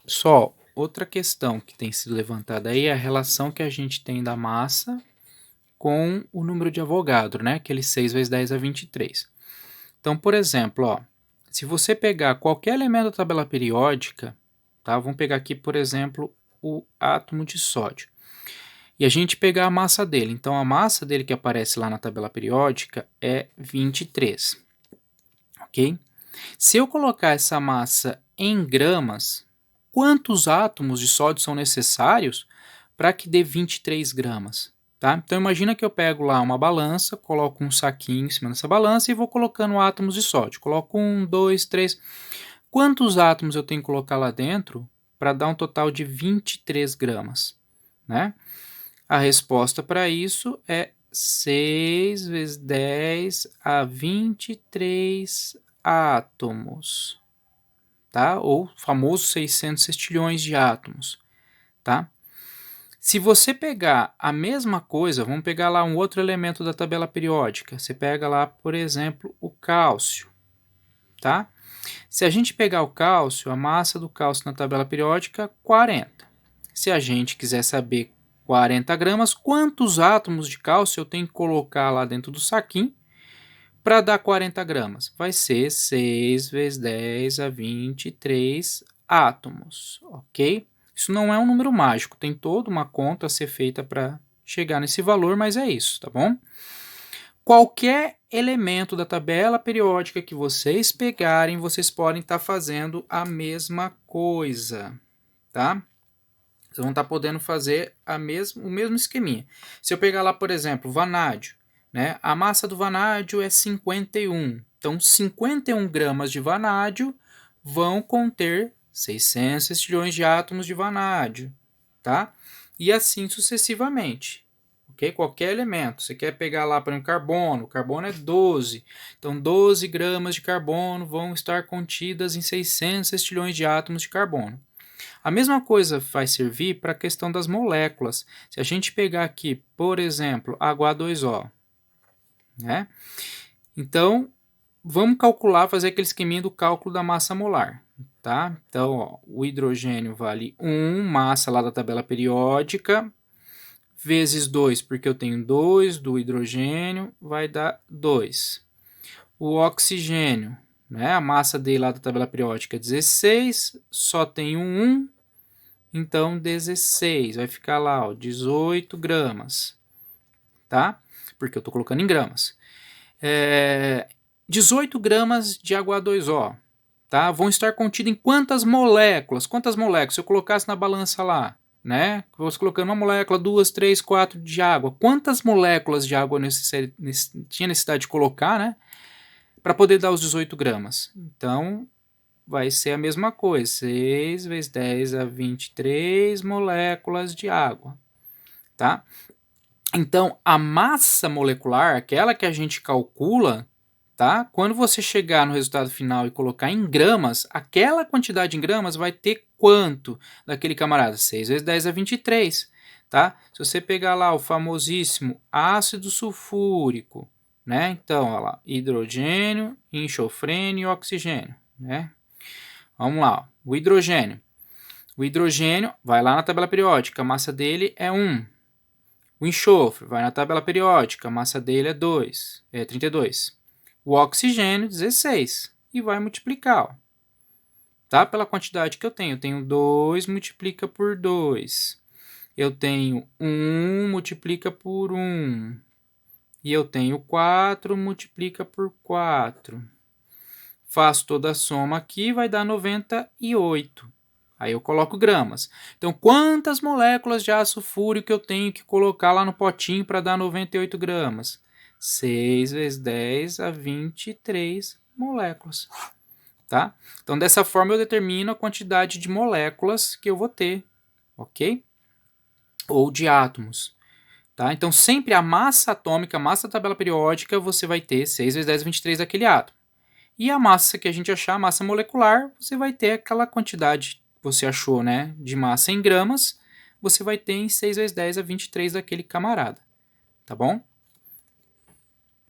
Só, outra questão que tem sido levantada aí é a relação que a gente tem da massa com o número de Avogadro, né? Aquele 6 vezes 10 a 23. Então, por exemplo, ó, se você pegar qualquer elemento da tabela periódica, tá? Vamos pegar aqui, por exemplo, o átomo de sódio. E a gente pegar a massa dele. Então, a massa dele que aparece lá na tabela periódica é 23, ok? Se eu colocar essa massa em gramas, quantos átomos de sódio são necessários para que dê 23 gramas? Tá? Então imagina que eu pego lá uma balança, coloco um saquinho em cima dessa balança e vou colocando átomos de sódio. Coloco 1, 2, 3. Quantos átomos eu tenho que colocar lá dentro para dar um total de 23 gramas? Né? A resposta para isso é 6 vezes 10 a 23 átomos, tá? Ou famoso 600 sextilhões de átomos, tá? Se você pegar a mesma coisa, vamos pegar lá um outro elemento da tabela periódica. Você pega lá, por exemplo, o cálcio, tá? Se a gente pegar o cálcio, a massa do cálcio na tabela periódica, 40. Se a gente quiser saber 40 gramas, quantos átomos de cálcio eu tenho que colocar lá dentro do saquinho para dar 40 gramas? Vai ser 6 vezes 10 a 23 átomos, ok? Isso não é um número mágico, tem toda uma conta a ser feita para chegar nesse valor, mas é isso, tá bom? Qualquer elemento da tabela periódica que vocês pegarem, vocês podem estar fazendo a mesma coisa, tá? Vocês vão estar podendo fazer o mesmo esqueminha. Se eu pegar lá, por exemplo, vanádio, né? A massa do vanádio é 51. Então, 51 gramas de vanádio vão conter 600 sextilhões de átomos de vanádio, tá? E assim sucessivamente, ok? Qualquer elemento. Você quer pegar lá, por exemplo, carbono. O carbono é 12. Então, 12 gramas de carbono vão estar contidas em 600 sextilhões de átomos de carbono. A mesma coisa vai servir para a questão das moléculas. Se a gente pegar aqui, por exemplo, H2O, né? Então, vamos calcular, fazer aquele esqueminha do cálculo da massa molar, tá? Então, ó, o hidrogênio vale 1, massa lá da tabela periódica, vezes 2, porque eu tenho 2 do hidrogênio, vai dar 2. O oxigênio, né? A massa dele lá da tabela periódica é 16, só tem um 1, então 16, vai ficar lá, ó, 18 gramas, tá? Porque eu estou colocando em gramas. 18 gramas de H2O, tá? Vão estar contidos em quantas moléculas? Quantas moléculas? Se eu colocasse na balança lá, né? Você colocando uma molécula, 2, 3, 4 de água. Quantas moléculas de água tinha necessidade de colocar, né? Para poder dar os 18 gramas. Então, vai ser a mesma coisa. 6 vezes 10 a 23 moléculas de água, tá? Então, a massa molecular, aquela que a gente calcula, tá? Quando você chegar no resultado final e colocar em gramas, aquela quantidade em gramas vai ter quanto daquele camarada? 6 vezes 10 a 23, tá? Se você pegar lá o famosíssimo ácido sulfúrico, né? Então, olha lá, hidrogênio, enxofrênio e oxigênio, né? Vamos lá, o hidrogênio. O hidrogênio vai lá na tabela periódica, a massa dele é 1. O enxofre vai na tabela periódica, a massa dele é 32. O oxigênio, 16. E vai multiplicar, ó, tá? Pela quantidade que eu tenho. Eu tenho 2, multiplica por 2. Eu tenho 1, multiplica por 1. E eu tenho 4, multiplica por 4. Faço toda a soma aqui, vai dar 98. Aí eu coloco gramas. Então, quantas moléculas de ácido sulfúrico eu tenho que colocar lá no potinho para dar 98 gramas? 6 vezes 10 a 23 moléculas. Tá? Então, dessa forma, eu determino a quantidade de moléculas que eu vou ter, ok? Ou de átomos. Tá? Então, sempre a massa atômica, a massa da tabela periódica, você vai ter 6 vezes 10 a 23 daquele átomo. E a massa que a gente achar, a massa molecular, você vai ter aquela quantidade que você achou, né, de massa em gramas, você vai ter em 6 vezes 10 a 23 daquele camarada, tá bom?